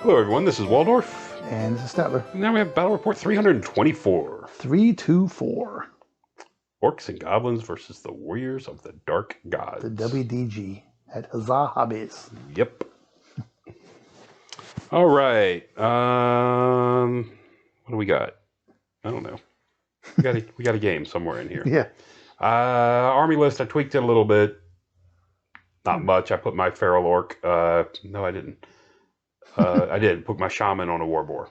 Hello everyone, this is Waldorf. And this is Statler. Now we have Battle Report 324. 324. Orcs and Goblins versus the Warriors of the Dark Gods. The WDG at Huzzah Hobbies. Yep. All right. What do we got? I don't know. We got a game somewhere in here. Yeah. Army list, I tweaked it a little bit. Not much. I put my Feral Orc. No, I didn't. I did put my Shaman on a War Boar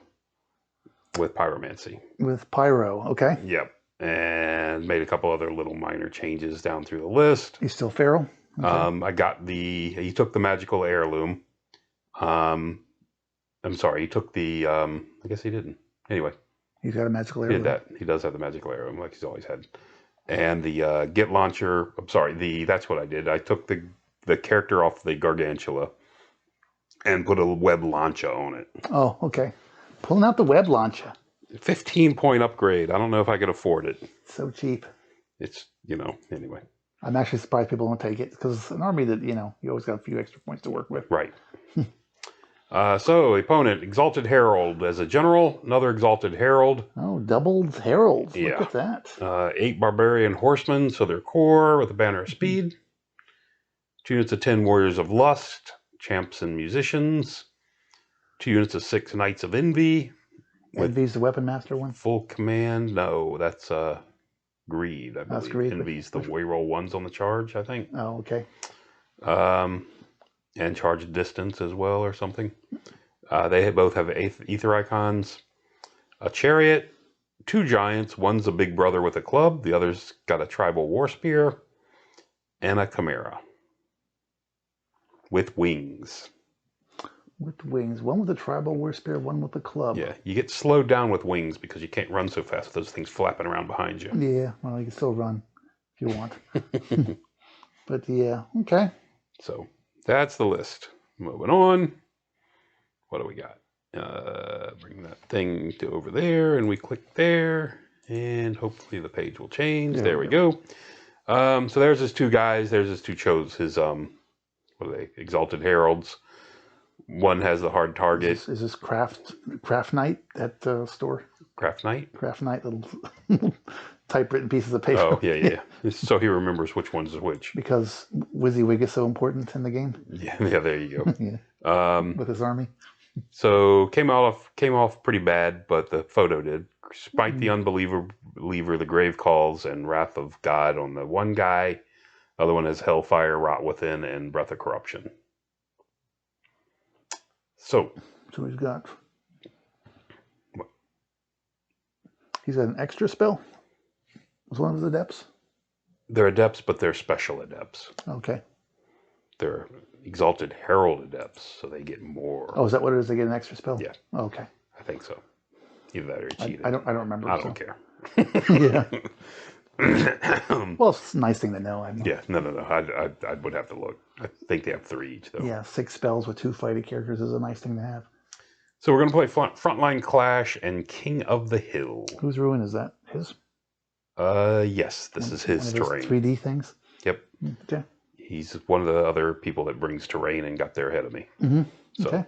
with Pyromancy. With Pyro, okay. Yep. And made a couple other little minor changes down through the list. He's still Feral? Okay. I got he took the magical heirloom. I'm sorry, he took the, I guess he didn't. Anyway. He's got a magical heirloom. He did that. He does have the magical heirloom like he's always had. And the Git launcher, I'm sorry, that's what I did. I took the character off the Gargantula and put a web launcher on it. Oh, okay. Pulling out the web launcher. 15-point upgrade. I don't know if I could afford it. So cheap. It's, anyway. I'm actually surprised people don't take it because it's an army that, you always got a few extra points to work with. Right. So, opponent, Exalted Herald. As a general, another Exalted Herald. Oh, doubled heralds. Yeah. Look at that. 8 Barbarian Horsemen, so they're core with a banner of speed. 2 units of 10 Warriors of Lust, Champs and Musicians. 2 units of 6 Knights of Envy. Envy's the Weapon Master one? Full command. No, that's Greed, I believe. That's Greed. Envy's the reroll ones on the charge, I think. Oh, okay. And charge distance as well or something. They both have ether icons. A chariot, 2 giants. One's a big brother with a club. The other's got a tribal war spear. And a chimera. With wings. With wings. One with a tribal war spear, one with a club. Yeah, you get slowed down with wings because you can't run so fast with those things flapping around behind you. Yeah, well, you can still run if you want. But yeah, okay. So that's the list. Moving on. What do we got? Bring that thing to over there, and we click there, and hopefully the page will change. There we go. So there's his 2 guys. There's his 2 his what are they? Exalted Heralds. One has the hard target. Is this Craft Knight at the store? Craft Knight? Craft Knight, little typewritten pieces of paper. Oh, yeah. So he remembers which one's which. Because WYSIWYG is so important in the game. Yeah, there you go. Yeah. With his army. So came off pretty bad, but the photo did. Spite the Unbeliever, the Grave Calls, and Wrath of God on the one guy. The other one has Hellfire, Rot Within, and Breath of Corruption. So he's got... What? He's got an extra spell? Was one of his adepts? They're adepts, but they're special adepts. Okay. They're Exalted Herald adepts, so they get more. Oh, is that what it is? They get an extra spell? Yeah. Oh, okay. I think so. Either that or cheated. I don't remember. I don't care. Yeah. Well, it's a nice thing to know. Yeah, no. I would have to look. I think they have 3 each, though. Yeah, 6 spells with 2 fighting characters is a nice thing to have. So we're going to play Frontline Clash and King of the Hill. Whose ruin is that? His? Yes, this is his terrain. 3D things? Yep. Okay. He's one of the other people that brings terrain and got there ahead of me. Mm-hmm. So, okay.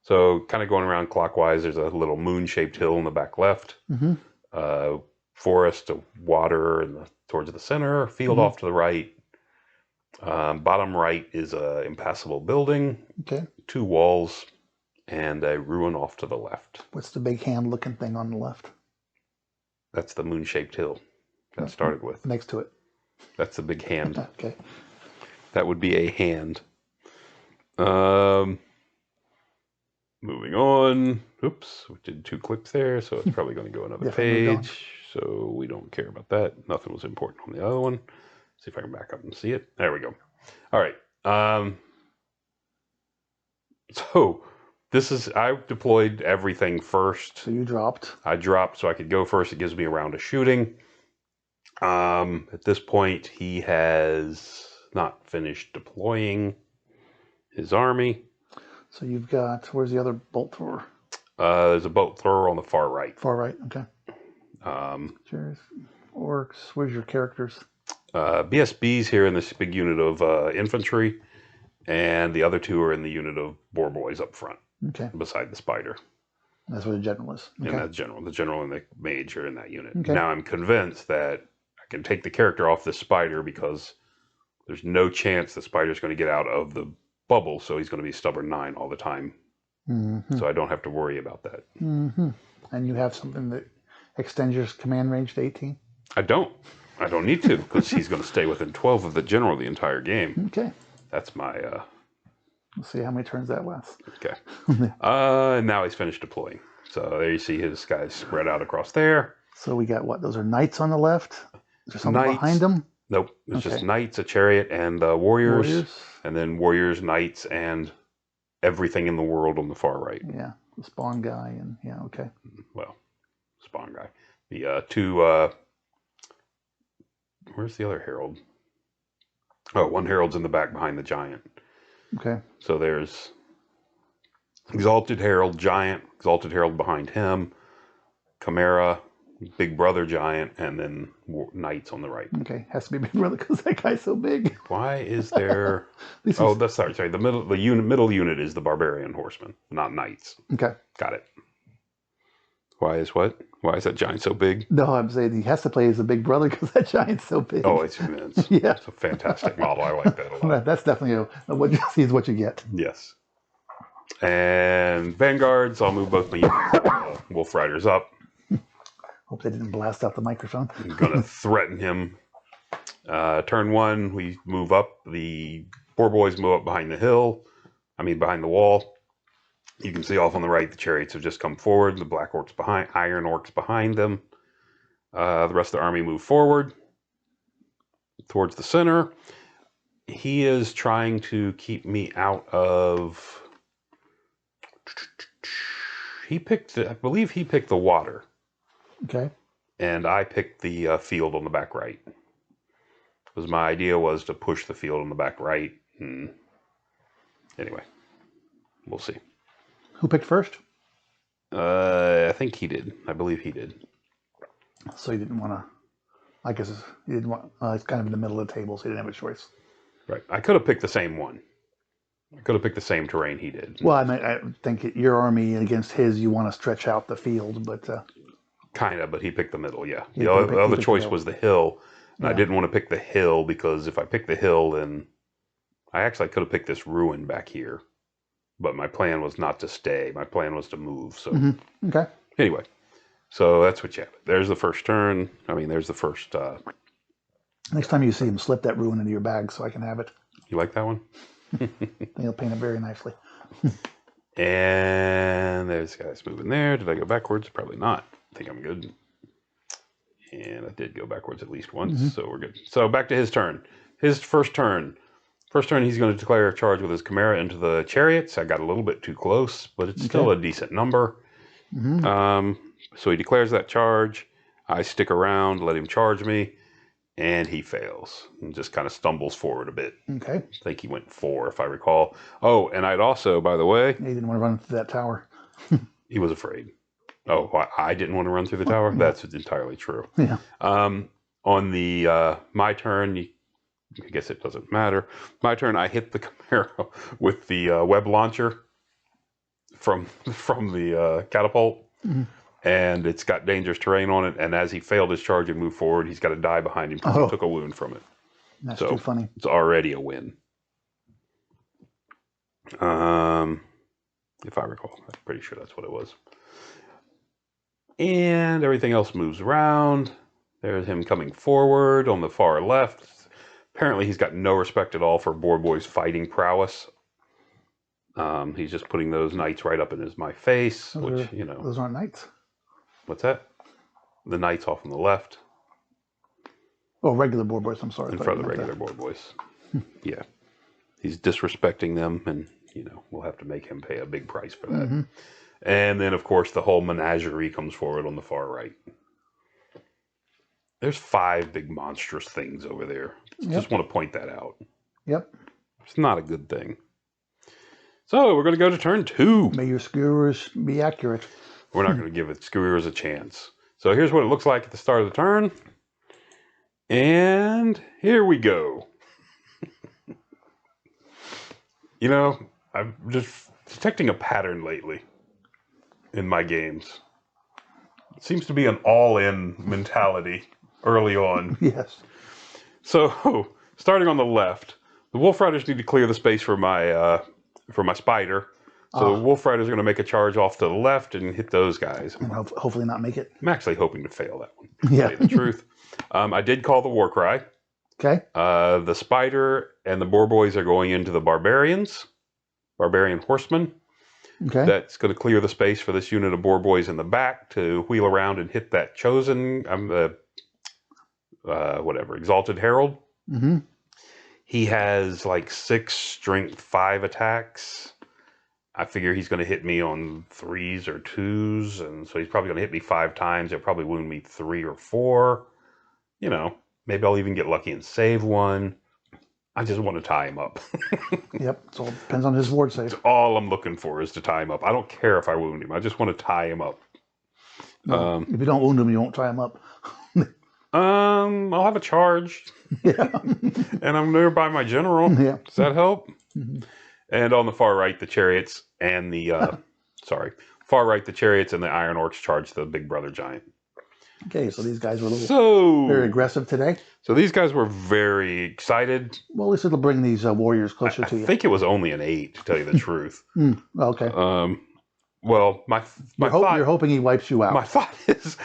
So kind of going around clockwise, there's a little moon-shaped hill in the back left. Mm-hmm. Forest of water towards the center. Field off to the right. Bottom right is a impassable building. Okay. 2 walls. And a ruin off to the left. What's the big hand-looking thing on the left? That's the moon-shaped hill that started with. Next to it. That's the big hand. Okay. That would be a hand. Moving on. Oops, we did 2 clicks there, so it's probably going to go another page. So we don't care about that. Nothing was important on the other one. See if I can back up and see it. There we go. All right. So this is, I deployed everything first. So you dropped. I dropped so I could go first. It gives me a round of shooting. At this point, he has not finished deploying his army. So you've got, where's the other bolt thrower? There's a bolt thrower on the far right. Far right, okay. Cheers. Orcs, where's your characters? BSB's here in this big unit of infantry, and the other 2 are in the unit of boar boys up front. Okay. beside the spider. That's where the general is. Okay. And that's general. The general and the mage are in that unit. Okay. Now I'm convinced that I can take the character off this spider because there's no chance the spider's going to get out of the bubble, so he's going to be stubborn 9 all the time. Mm-hmm. So I don't have to worry about that. Mm-hmm. And you have something that extends your command range to 18? I don't. I don't need to because he's going to stay within 12 of the general the entire game. Okay. That's my... We'll see how many turns that lasts. Okay. And now he's finished deploying. So there you see his guys spread out across there. So we got what? Those are knights on the left? Is there something Knights. behind them? Nope. It's just Okay. knights, a chariot, and warriors. Warriors? And then warriors, knights, and everything in the world on the far right. Yeah. The spawn guy and yeah, okay. Well, spawn guy. The two... where's the other herald? Oh, one herald's in the back behind the giant. Okay. So there's Exalted Herald, Giant, Exalted Herald behind him, Chimera, Big Brother Giant, and then Knights on the right. Okay. Has to be Big Brother because that guy's so big. Why is there... oh, that's sorry. The middle unit is the Barbarian Horseman, not Knights. Okay. Got it. Why is what? Why is that giant so big? No, I'm saying he has to play as a Big Brother because that giant's so big. Oh, it's immense. Yeah. It's a fantastic model. I like that a lot. That's definitely what you see is what you get. Yes. And Vanguards, I'll move both my units. Wolf Riders up. Hope they didn't blast out the microphone. I'm going to threaten him. Turn 1, we move up. The Boar Boys move up behind the hill. Behind the wall. You can see off on the right, the chariots have just come forward. The Black Orcs behind, Iron Orcs behind them. The rest of the army move forward towards the center. He is trying to keep me out of... I believe he picked the water. Okay. And I picked the field on the back right. Because my idea was to push the field on the back right. Anyway, we'll see. Who picked first? I think he did. I believe he did. So you didn't want to... I guess you didn't want... it's kind of in the middle of the table, so you didn't have a choice. Right. I could have picked the same one. I could have picked the same terrain he did. Well, I think your army against his, you want to stretch out the field, but... kind of, but he picked the middle, yeah. He The other choice the was the hill. And Yeah. I didn't want to pick the hill because if I picked the hill, then... I could have picked this ruin back here. But my plan was not to stay. My plan was to move. So Okay. Anyway, so that's what you have. There's the first turn. There's the first... Next time you see him, slip that ruin into your bag so I can have it. You like that one? He'll paint it very nicely. And there's guys moving there. Did I go backwards? Probably not. I think I'm good. And I did go backwards at least once, so we're good. So back to his turn. His first turn. First turn, he's going to declare a charge with his Chimera into the chariots. I got a little bit too close, but it's still a decent number. So he declares that charge. I stick around, let him charge me, and he fails. And just kind of stumbles forward a bit. Okay. I think he went 4, if I recall. Oh, and I'd also, by the way... He didn't want to run through that tower. He was afraid. Oh, I didn't want to run through the tower? That's entirely true. Yeah. On the my turn, I guess it doesn't matter. My turn, I hit the Chimera with the web launcher from the catapult, and it's got dangerous terrain on it. And as he failed his charge and moved forward, he's got to die behind him because he took a wound from it. That's too funny. It's already a win. If I recall, I'm pretty sure that's what it was. And everything else moves around. There's him coming forward on the far left. Apparently he's got no respect at all for Boar Boy's fighting prowess. He's just putting those knights right up in my face, Those aren't knights. What's that? The knights off on the left. Oh, regular Boar Boys, I'm sorry. In front of the regular Boar Boys. Yeah. He's disrespecting them, and, we'll have to make him pay a big price for that. And then, of course, the whole menagerie comes forward on the far right. There's 5 big monstrous things over there. Just want to point that out. Yep. It's not a good thing. So we're going to go to turn 2. May your skewers be accurate. We're not going to give it skewers a chance. So here's what it looks like at the start of the turn. And here we go. I'm just detecting a pattern lately in my games. It seems to be an all-in mentality early on. Yes. So, starting on the left, the Wolf Riders need to clear the space for my spider. So the Wolf Riders are going to make a charge off to the left and hit those guys. And hopefully not make it. I'm actually hoping to fail that one. To Yeah. tell you the truth. I did call the war cry. Okay. The spider and the boar boys are going into the barbarian horsemen. Okay. That's going to clear the space for this unit of boar boys in the back to wheel around and hit that chosen, exalted herald. Mm-hmm. He has like 6 strength 5 attacks. I figure he's going to hit me on 3s or 2s, and so he's probably going to hit me 5 times. He'll probably wound me 3 or 4. You know, maybe I'll even get lucky and save one. I just want to tie him up. Yep. So it depends on his ward save. All I'm looking for is to tie him up. I don't care if I wound him. I just want to tie him up. No, if you don't wound him, you won't tie him up. I'll have a charge. Yeah. And I'm nearby my general. Yeah. Does that help? Mm-hmm. And on the far right, the chariots and the far right, the chariots and the Iron Orcs charge the Big Brother giant. Okay, so these guys were very aggressive today. So these guys were very excited. Well, at least it'll bring these warriors closer to you. I think it was only an 8, to tell you the truth. Okay. Well, my thought, you're hoping he wipes you out. My thought is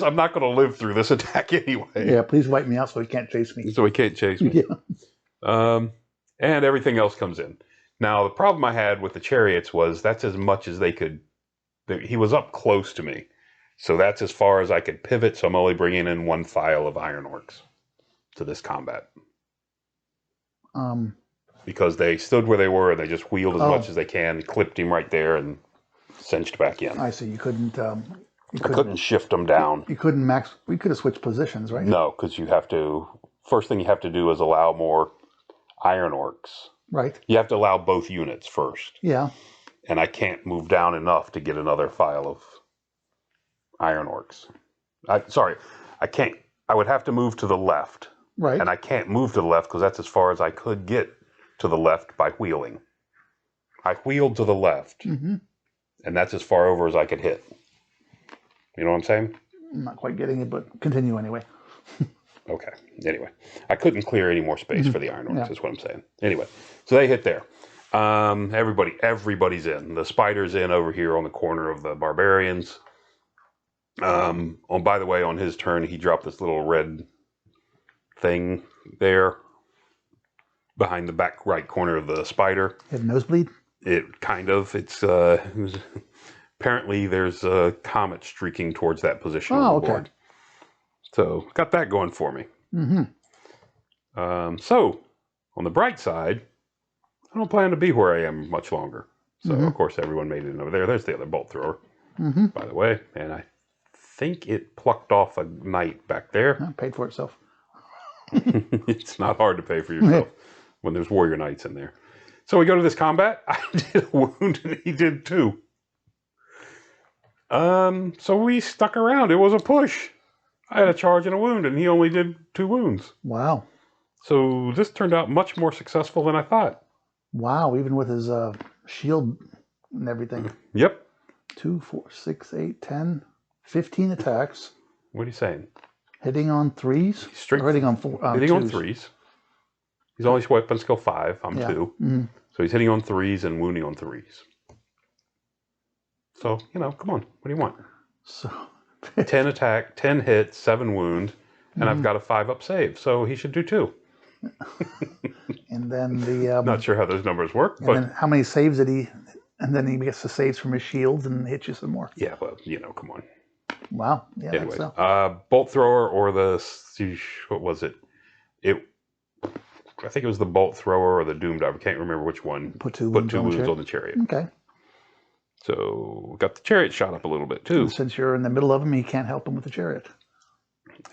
I'm not going to live through this attack anyway. Yeah, please wipe me out so he can't chase me. So he can't chase me. Yeah. And everything else comes in. Now, the problem I had with the chariots was that's as much as they could. He was up close to me. So that's as far as I could pivot. So I'm only bringing in 1 file of Iron Orcs to this combat. Because they stood where they were and they just wheeled as much as they can, clipped him right there and cinched back in. I see. You couldn't. I couldn't shift them down. You couldn't max. We could have switched positions, right? No, because you have to. First thing you have to do is allow more Iron Orcs. Right. You have to allow both units first. Yeah. And I can't move down enough to get another file of Iron Orcs. I can't. I would have to move to the left. Right. And I can't move to the left because that's as far as I could get to the left by wheeling. I wheeled to the left. Mm-hmm. And that's as far over as I could hit. You know what I'm saying? I'm not quite getting it, but continue anyway. Okay. Anyway, I couldn't clear any more space for the Iron Orcs, is what I'm saying. Anyway, so they hit there. Everybody's in. The spider's in over here on the corner of the barbarians. By the way, on his turn, he dropped this little red thing there behind the back right corner of the spider. You have nosebleed? It kind of. It's apparently there's a comet streaking towards that position on the board. So got that going for me. Mm-hmm. So on the bright side, I don't plan to be where I am much longer. So of course everyone made it over there. There's the other bolt thrower, by the way, and I think it plucked off a knight back there. Paid for itself. It's not hard to pay for yourself when there's warrior knights in there. So we go to this combat. I did a wound and he did 2. So we stuck around. It was a push. I had a charge and a wound, and he only did 2 wounds. Wow. So this turned out much more successful than I thought. Wow, even with his shield and everything. Yep. 2, 4, 6, 8, 10, 15 attacks. What are you saying? Hitting on 3s? Strength. Or hitting on 4. Hitting 2s. on 3s. He's only weapon skill 5. I'm 2. Mm-hmm. So he's hitting on 3s and wounding on 3s. So, come on. What do you want? So 10 attack, 10 hit, 7 wound, and I've got a 5-up save. So he should do 2. And then the... Not sure how those numbers work, and but... then how many saves did he... And then he gets the saves from his shields and hits you some more. Yeah, well, come on. Wow. Yeah, Anyway, that's so. bolt thrower or the... What was it? I think it was the bolt thrower or the doom diver. I can't remember which one. Put 2 wounds on the chariot. Okay. So got the chariot shot up a little bit too. And since you're in the middle of him, he can't help him with the chariot.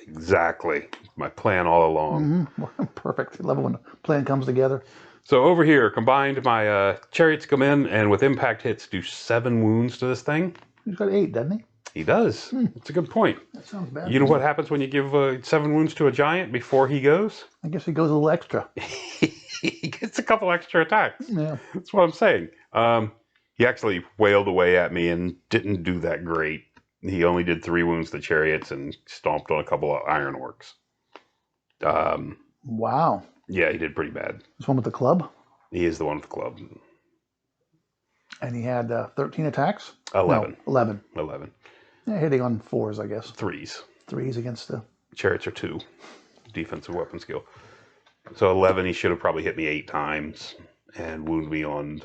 Exactly. My plan all along. Mm-hmm. Perfect. I love it when a plan comes together. So over here, combined, my chariots come in and with impact hits do 7 wounds to this thing. He's got 8, doesn't he? He does. That's a good point. That sounds bad. You know what happens when you give 7 wounds to a giant before he goes? I guess he goes a little extra. He gets a couple extra attacks. Yeah. That's what I'm saying. He actually wailed away at me and didn't do that great. He only did 3 wounds to chariots and stomped on a couple of iron orcs. Wow. Yeah, he did pretty bad. This one with the club? He is the one with the club. And he had 13 attacks? 11. No, 11. 11. Yeah, hitting on 4s, I guess. 3s. 3s against the... Chariots are 2. Defensive weapon skill. So 11, he should have probably hit me 8 times and wounded me on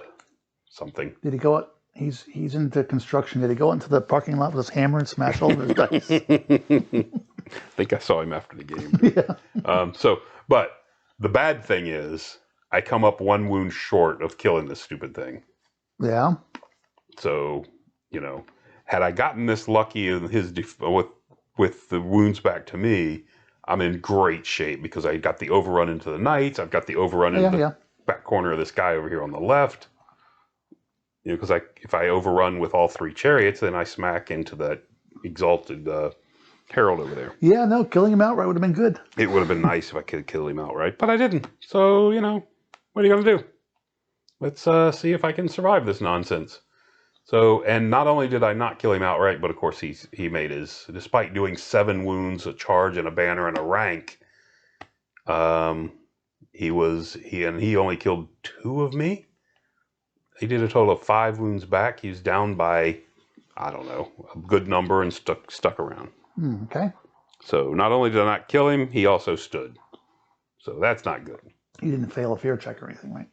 something. Did he go out? He's into construction. Did he go into the parking lot with his hammer and smash all of his dice? I think I saw him after the game. Yeah. But the bad thing is, I come up 1 wound short of killing this stupid thing. Yeah. So, had I gotten this lucky in his with the wounds back to me, I'm in great shape because I got the overrun into the knights. I've got the overrun into the back corner of this guy over here on the left. Because if I overrun with all 3 chariots, then I smack into that exalted herald over there. Yeah, no, killing him outright would have been good. It would have been nice if I could kill him outright, but I didn't. So, what are you going to do? Let's see if I can survive this nonsense. So, and not only did I not kill him outright, but of course he made his, despite doing 7 wounds, a charge, and a banner, and a rank, he only killed 2 of me. He did a total of 5 wounds back. He was down by, I don't know, a good number and stuck around. Okay. So not only did I not kill him, he also stood. So that's not good. He didn't fail a fear check or anything, right?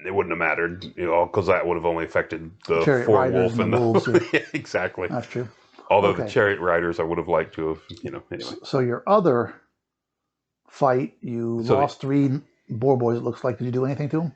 It wouldn't have mattered, because that would have only affected the Chariot 4 riders wolf and the wolves. Yeah, exactly. That's true. Although Okay. the chariot riders, I would have liked to have, anyway. So your other fight, you lost 3 boar boys, it looks like. Did you do anything to them?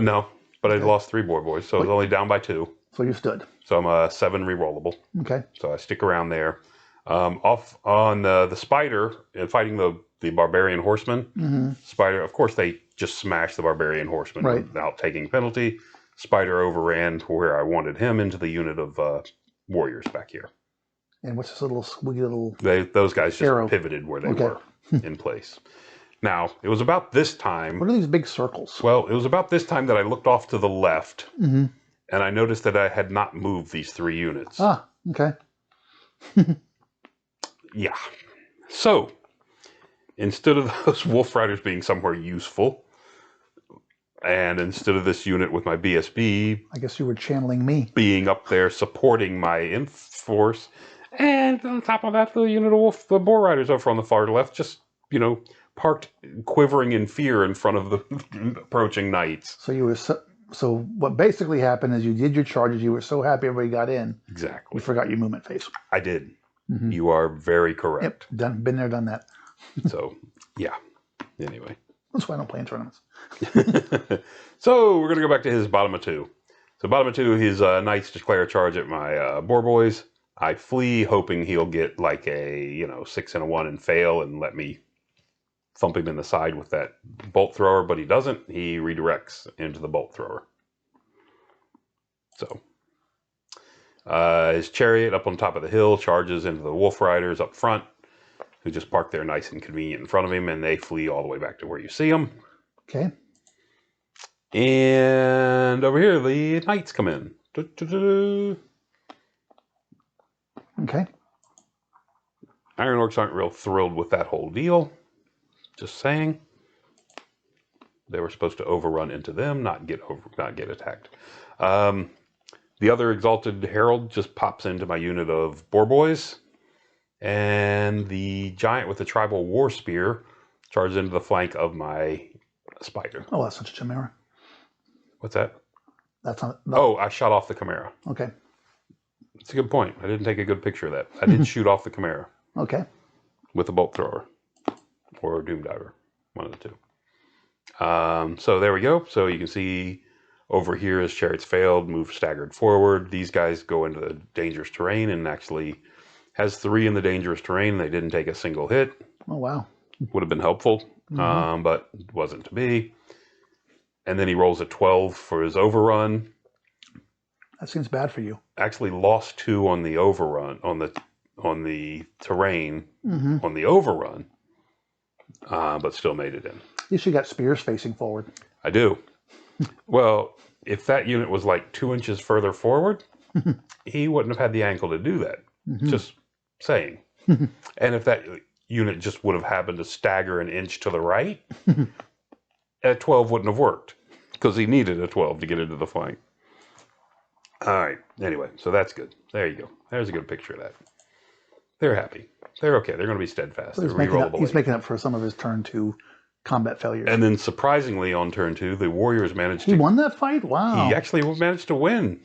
No, but I lost 3 boar boys, so I was only down by 2. So you stood. So I'm a 7 rerollable. Okay. So I stick around there. Off on the spider and fighting the barbarian horseman. Spider, of course, they just smashed the barbarian horseman without taking penalty. Spider overran to where I wanted him into the unit of warriors back here. And what's this little squiggy little... Those guys just arrow pivoted where they were in place. Now, it was about this time... What are these big circles? Well, it was about this time that I looked off to the left, and I noticed that I had not moved these 3 units. Ah, okay. Yeah. So, instead of those wolf riders being somewhere useful, and instead of this unit with my BSB... I guess you were channeling me. ...being up there supporting my force, and on top of that, the unit of the boar riders over on the far left just, parked quivering in fear in front of the approaching knights. So you were... So what basically happened is you did your charges, you were so happy everybody got in. Exactly. You forgot your movement phase. I did. You are very correct. Yep, been there, done that. So, yeah. Anyway. That's why I don't play in tournaments. So, we're going to go back to his bottom of 2. So, bottom of 2, his knights declare a charge at my boar boys. I flee, hoping he'll get like a, 6 and a 1 and fail and let me thump him in the side with that bolt thrower, but he doesn't. He redirects into the bolt thrower. So, his chariot up on top of the hill charges into the wolf riders up front, who just park there nice and convenient in front of him, and they flee all the way back to where you see them. Okay. And over here, the knights come in. Okay. Iron Orcs aren't real thrilled with that whole deal. Just saying. They were supposed to overrun into them, not get attacked. The other Exalted Herald just pops into my unit of boar boys. And the giant with the tribal war spear charges into the flank of my spider. Oh, that's such a chimera. What's that? That's not... No. Oh, I shot off the chimera. Okay. That's a good point. I didn't take a good picture of that. I did shoot off the chimera. Okay. With a bolt thrower. Or a doom diver. One of the 2. So there we go. So you can see over here his chariots failed, moved staggered forward. These guys go into the dangerous terrain and actually has 3 in the dangerous terrain. They didn't take a single hit. Oh, wow. Would have been helpful, but wasn't to be. And then he rolls a 12 for his overrun. That seems bad for you. Actually lost 2 on the overrun, on the terrain, on the overrun, but still made it in. At least you got spears facing forward. I do. Well, if that unit was like 2 inches further forward, he wouldn't have had the angle to do that. Just saying. And if that unit just would have happened to stagger an inch to the right, a 12 wouldn't have worked because he needed a 12 to get into the flank. All right. Anyway, so that's good. There you go. There's a good picture of that. They're happy. They're okay. They're going to be steadfast. So They're he's rerollable. making up for some of his turn 2 combat failures. And then surprisingly on turn 2, the Warriors managed He won that fight? Wow. He actually managed to win.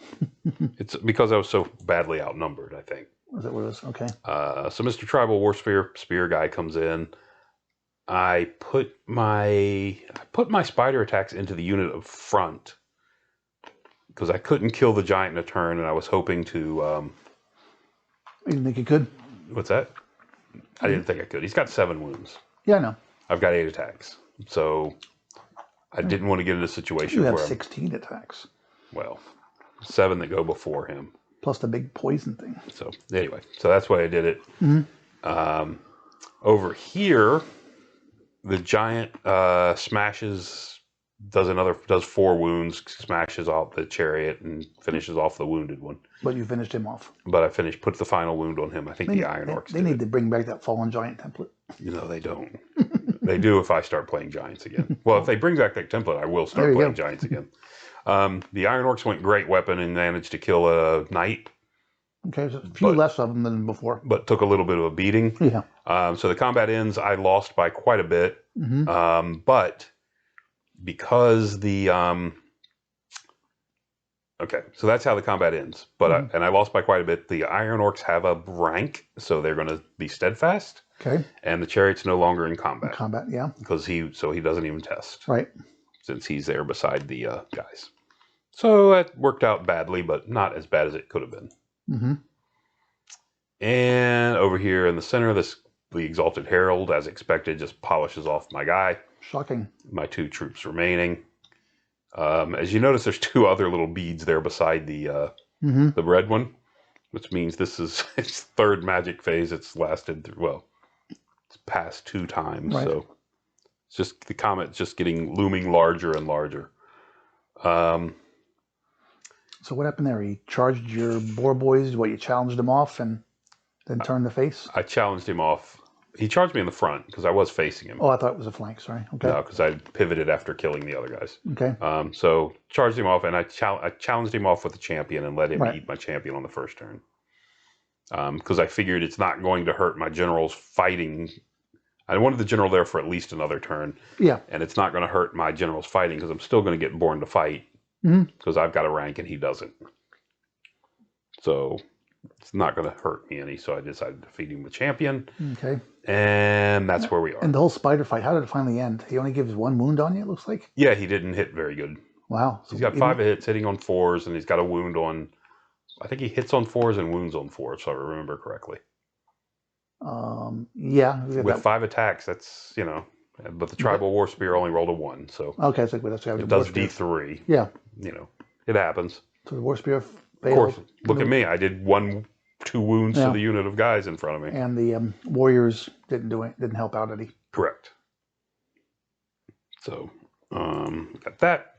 It's because I was so badly outnumbered, I think. Was that what it was? Okay. So Mr. Tribal War Spear guy comes in. I put my spider attacks into the unit up front because I couldn't kill the giant in a turn, and I was hoping to. You didn't think you could? What's that? I didn't think I could. He's got 7 wounds. Yeah, I know. I've got 8 attacks, so I didn't want to get in a situation You have where 16 attacks. Well, 7 that go before him. Plus the big poison thing. So anyway, so that's why I did it. Over here, the giant does 4 wounds, smashes off the chariot, and finishes off the wounded one. But you finished him off. But I put the final wound on him. I think the Iron Orcs. They need to bring back that fallen giant template. No, they don't. They do if I start playing giants again. Well, if they bring back that template, I will start playing giants again. The Iron Orcs went great weapon and managed to kill a knight. Okay, so a few less of them than before. But took a little bit of a beating. Yeah. So the combat ends. I lost by quite a bit. But because the... okay, so that's how the combat ends. But and I lost by quite a bit. The Iron Orcs have a rank, so they're going to be steadfast. Okay. And the chariot's no longer in combat. Combat, yeah. Because he doesn't even test. Right. Since he's there beside the guys. So that worked out badly, but not as bad as it could have been. And over here in the center, the Exalted Herald, as expected, just polishes off my guy. Shocking. My 2 troops remaining. As you notice, there's 2 other little beads there beside the red one, which means this is its 3rd magic phase. It's lasted through, well, it's passed 2 times. Right. So it's just the comet's just looming larger and larger. So what happened there? He charged your boar boys. You challenged him off and then turned the face? I challenged him off. He charged me in the front because I was facing him. Oh, I thought it was a flank. Sorry. Okay. No, because I pivoted after killing the other guys. Okay. So charged him off, and I challenged him off with the champion and let him eat my champion on the first turn. Because I figured it's not going to hurt my generals fighting. I wanted the general there for at least another turn. Yeah. And it's not going to hurt my generals fighting because I'm still going to get born to fight because I've got a rank and he doesn't. So it's not going to hurt me any. So I decided to feed him the champion. Okay. And that's where we are. And the whole spider fight, how did it finally end? He only gives 1 wound on you, it looks like? Yeah, he didn't hit very good. Wow. So he's got 5 hits, hitting on 4s, and he's got a wound on... I think he hits on 4s and wounds on 4s, if I remember correctly. Yeah. With 5 attacks, that's, but the Tribal War Spear only rolled a 1, so... Okay, so that's it does D3. Yeah. It happens. So the War Spear failed. Of course. Look at me. I did 2 wounds to the unit of guys in front of me. And the Warriors didn't help out any. Correct. So, got that.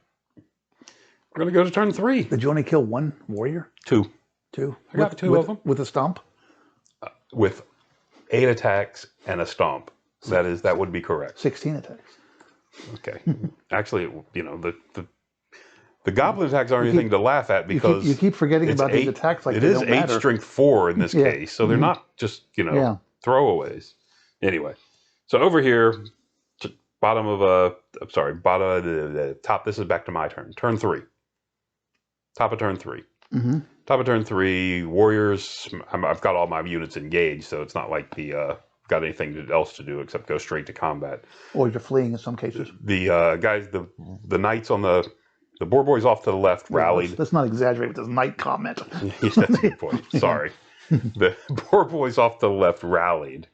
We're going to go to turn 3. Did you only kill 1 warrior? 2. 2? I got 2 of them. With a stomp? With 8 attacks and a stomp. That would be correct. 16 attacks. Okay. Actually, the goblin attacks aren't anything to laugh at because... You keep forgetting about these attacks like it they is don't 8 matter. strength 4 in this case, so they're not just, throwaways. Anyway, so over here, bottom of the top, this is back to my turn. Turn 3. Top of turn 3. Top of turn 3, warriors, I've got all my units engaged, so it's not like got anything else to do except go straight to combat. Or you're fleeing in some cases. The guys, the knights on the boar boys off to the left rallied. Let's not exaggerate with this knight comment. Yes, that's a good point. Sorry. The boar boys off to the left rallied,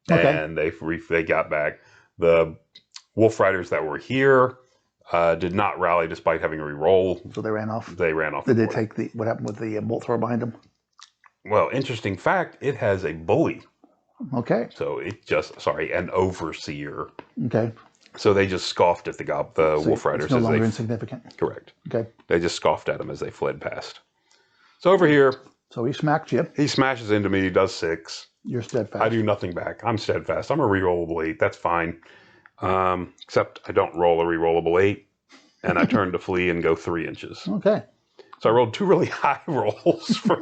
and they got back. The wolf riders that were here did not rally despite having a re-roll. So they ran off. They ran off. Did they take what happened with the bolt thrower behind them? Well, interesting fact, it has a bully. Okay. So it just, an overseer. Okay. So they just scoffed at the So Wolf Riders it's no as longer they insignificant. correct. Okay. They just scoffed at him as they fled past. So over here, So he smacked you. he smashes into me. He does 6. You're steadfast. I do nothing back. I'm steadfast. I'm a rerollable 8. That's fine. Except I don't roll a rerollable 8, and I turn to flee and go 3 inches. Okay. So I rolled 2 really high rolls for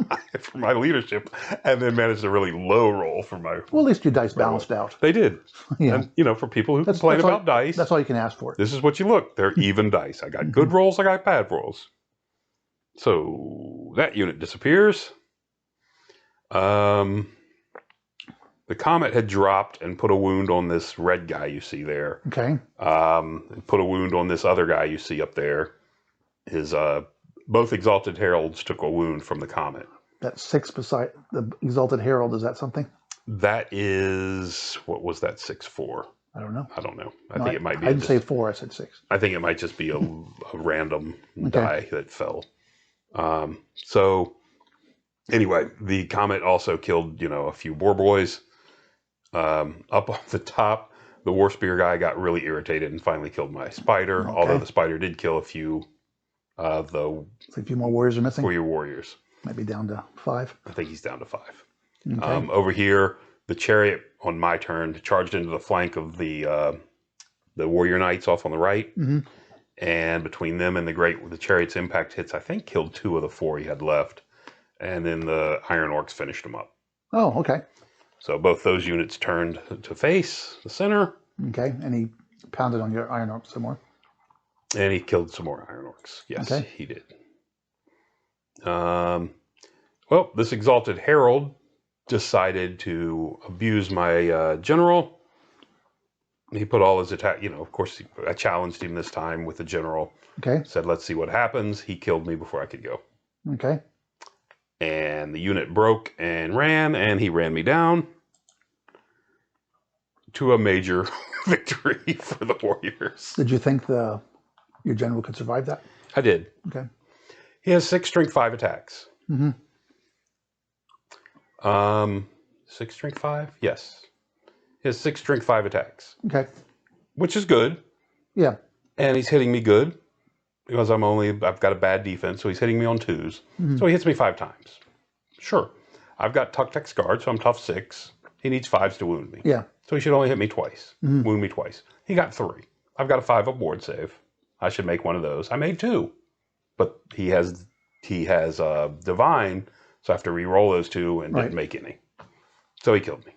my leadership, and then managed a really low roll for my. Well, at least your dice balanced out. They did. Yeah. And, you know, for people who complain about dice, that's all you can ask for. this is what you look. They're even dice. I got good rolls. I got bad rolls. So that unit disappears. The comet had dropped and put a wound on this red guy you see there. Okay. Put a wound on this other guy you see up there. His both Exalted Heralds took a wound from the comet. That 6 beside the Exalted Herald, is that something? That is, what was that 6 for? I don't know. I don't know. I think it might be. I didn't say 4, I said 6. I think it might just be a random die that fell. So anyway, the comet also killed, you know, a few boar boys. Up on the top, the war spear guy got really irritated and finally killed my spider. Okay. Although the spider did kill a few of the So a few more warriors are missing. for your warriors. Might be down to 5. I think he's down to 5. Okay. Over here, the chariot on my turn charged into the flank of the warrior knights off on the right, and between them and the chariot's impact hits, I think killed 2 of the 4 he had left, and then the iron orcs finished him up. Oh, okay. So both those units turned to face the center. Okay. And he pounded on your iron orc some more. And he killed some more iron orcs. Yes, Okay. he did. Well, this Exalted Herald decided to abuse my general. He put all his attack, you know, of course, I challenged him this time with the general. Okay. Said, let's see what happens. He killed me before I could go. Okay. And the unit broke and ran, and he ran me down to a major victory for the warriors. Did you think your general could survive that? I did. Okay. He has 6 strength 5 attacks. 6 strength 5? Yes. He has 6 strength 5 attacks. Okay. Which is good. Yeah. And he's hitting me good. Because I've got a bad defense, so he's hitting me on 2s. So he hits me 5 times. Sure. I've got Tuck Guard, so I'm tough 6. He needs 5s to wound me. Yeah. So he should only hit me twice. Wound me twice. He got 3. I've got a 5 up ward save. I should make one of those. I made 2. But he has Divine, so I have to re-roll those 2 and didn't make any. So he killed me.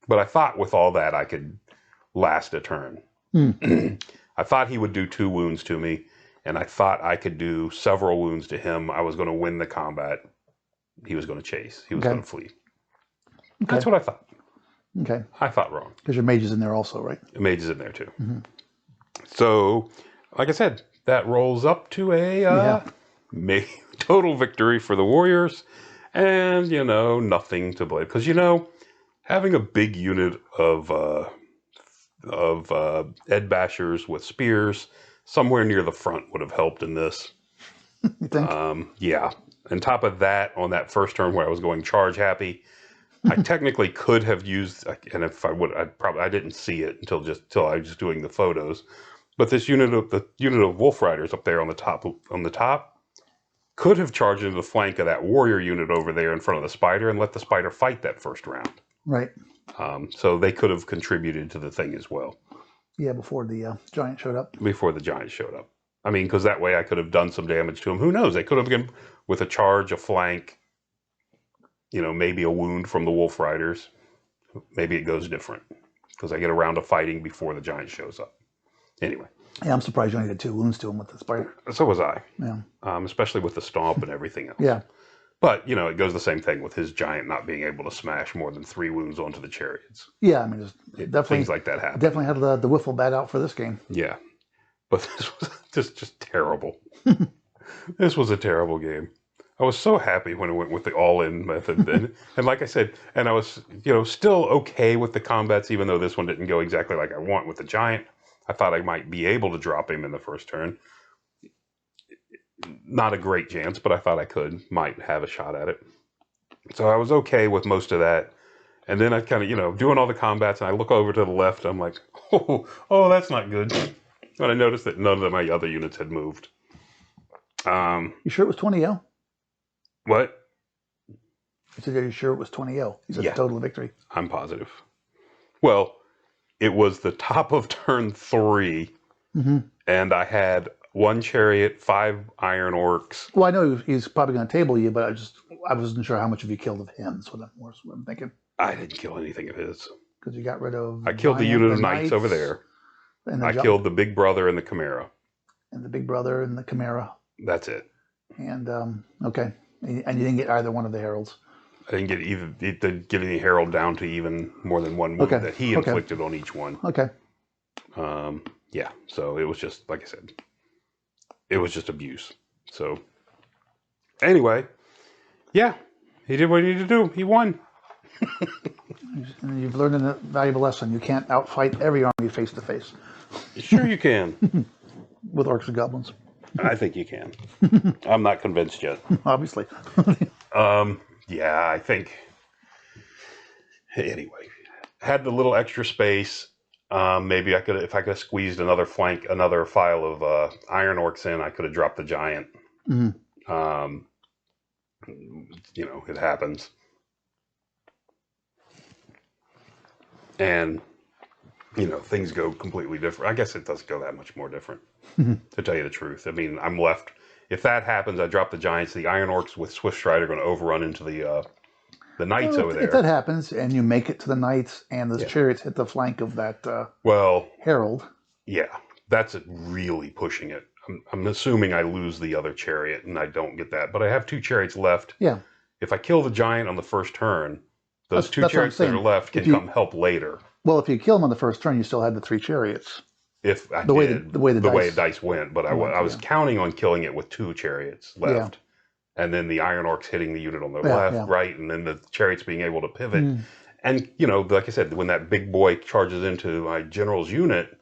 But I thought with all that I could last a turn. I thought he would do 2 wounds to me. And I thought I could do several wounds to him. I was going to win the combat. He was going to chase. He was going to flee. That's what I thought. Okay. I thought wrong. Because your mage is in there also, right? The mage is in there too. So, like I said, that rolls up to a total victory for the warriors. And, you know, nothing to blame. Because, you know, having a big unit of Ed Bashers with spears somewhere near the front would have helped in this. You think? Yeah. On top of that, on that first turn where I was going charge happy, I technically could have used, and if I would, I didn't see it until I was just doing the photos. But the unit of Wolf Riders up there on the top could have charged into the flank of that warrior unit over there in front of the spider and let the spider fight that first round. Right. So they could have contributed to the thing as well. Yeah, before the giant showed up. Before the giant showed up. I mean, because that way I could have done some damage to him. Who knows? They could have been with a charge, a flank, you know, maybe a wound from the Wolf Riders. Maybe it goes different because I get a round of fighting before the giant shows up. Anyway. Yeah, I'm surprised you only did 2 wounds to him with the spider. So was I. Yeah. Especially with the stomp and everything else. Yeah. But, you know, it goes the same thing with his giant not being able to smash more than 3 wounds onto the chariots. Yeah, I mean, definitely things like that happen. Definitely had the wiffle bat out for this game. Yeah. But this was just terrible. This was a terrible game. I was so happy when it went with the all-in method. And like I said, and I was, you know, still okay with the combats, even though this one didn't go exactly like I want with the giant. I thought I might be able to drop him in the first turn. Not a great chance, but I thought I might have a shot at it. So I was okay with most of that. And then I kind of, doing all the combats, and I look over to the left. I'm like, oh, that's not good. But I noticed that none of my other units had moved. You sure it was 20-0? What? You said, are you sure it was 20-0? You said Yeah. the total victory. I'm positive. Well, it was the top of turn 3, and I had 1 chariot, 5 iron orcs. Well, I know he's probably going to table you, but I wasn't sure how much of you killed of him. That's what I'm thinking. I didn't kill anything of his. Because you got rid of... I killed the unit of knights over there. And I killed the big brother and the chimera. And the big brother and the chimera. That's it. And, okay. And you didn't get either one of the heralds. I didn't get any herald down to even more than 1 wound that he inflicted on each one. Okay. Yeah, so it was just, like I said, it was just abuse. So, anyway, yeah, he did what he needed to do. He won. And you've learned a valuable lesson. You can't outfight every army face to face. Sure you can. With Orcs and Goblins. I think you can. I'm not convinced yet. Obviously. Yeah, I think. Anyway, had the little extra space. Maybe I could, if I could have squeezed another file of iron orcs in, I could have dropped the giant. It happens. And, things go completely different. I guess it doesn't go that much more different, to tell you the truth. I mean, I'm left. If that happens, I drop the giants. The iron orcs with Swift Stride are going to overrun into the knights over there. If that happens and you make it to the knights and the chariots hit the flank of that herald. Yeah, that's really pushing it. I'm assuming I lose the other chariot and I don't get that. But I have 2 chariots left. Yeah. If I kill the giant on the first turn, those 2 chariots that are left can come help later. Well, if you kill them on the first turn, you still had the 3 chariots. If I the did, way the dice went, but I was counting on killing it with 2 chariots left, and then the iron orcs hitting the unit on the left, right, and then the chariots being able to pivot. And like I said, when that big boy charges into my general's unit,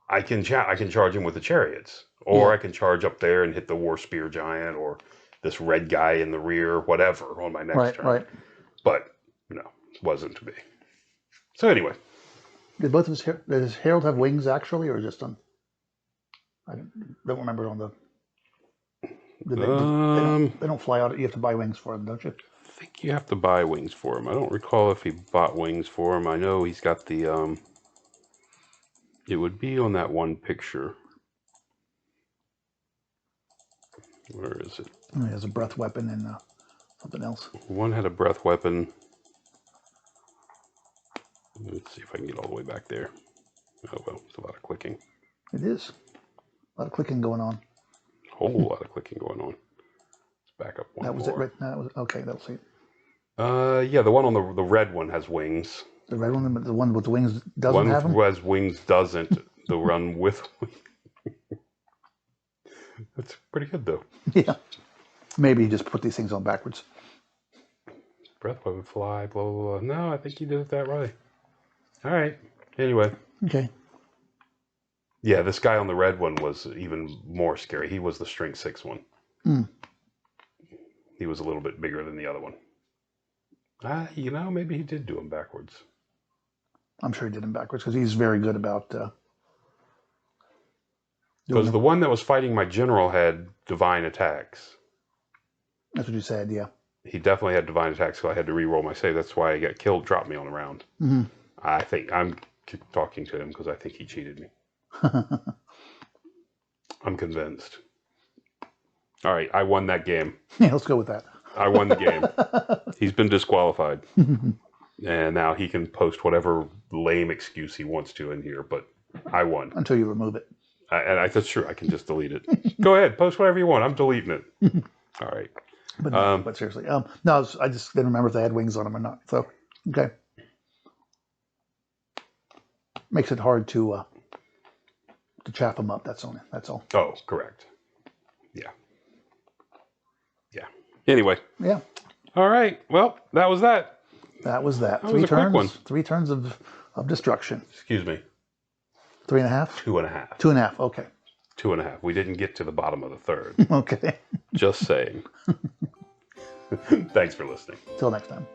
I can charge him with the chariots, or I can charge up there and hit the war spear giant, or this red guy in the rear, whatever, on my next turn. Right. But it wasn't to be. So anyway. Did both of does Harold have wings actually, or just on? I don't remember on the. They don't fly out. You have to buy wings for them, don't you? I think you have to buy wings for him. I don't recall if he bought wings for him. I know he's got the. It would be on that one picture. Where is it? He has a breath weapon and something else. One had a breath weapon. Let's see if I can get all the way back there. Oh, well, it's a lot of clicking. It is. A lot of clicking going on. A whole lot of clicking going on. Let's back up one more. That was it, right? That was, okay, that'll see. Yeah, the one on the red one has wings. The red one, the one with the wings doesn't have them? One who has wings doesn't. The one with wings. That's pretty good, though. Yeah. Maybe you just put these things on backwards. Breath weapon fly, blah, blah, blah. No, I think you did it that right. All right. Anyway. Okay. Yeah, this guy on the red one was even more scary. He was the strength 6 one. He was a little bit bigger than the other one. Maybe he did do them backwards. I'm sure he did them backwards because he's very good about. Because the one that was fighting my general had divine attacks. That's what you said, yeah. He definitely had divine attacks, so I had to re-roll my save. That's why I got killed, dropped me on the round. I think I'm talking to him because I think he cheated me. I'm convinced. All right, I won that game. Yeah, let's go with that. I won the game. He's been disqualified. And now he can post whatever lame excuse he wants to in here, but I won. Until you remove it. That's true. I can just delete it. Go ahead, post whatever you want. I'm deleting it. All right. But seriously, no, I just didn't remember if they had wings on them or not. So, okay. Makes it hard to chap them up. That's all. Oh, correct. Yeah. Yeah. Anyway. Yeah. All right. Well, that was that. That was that. That was a quick one. 3 turns of destruction. Excuse me. 3.5? 2.5. 2.5. Okay. 2.5. We didn't get to the bottom of the third. Okay. Just saying. Thanks for listening. Till next time.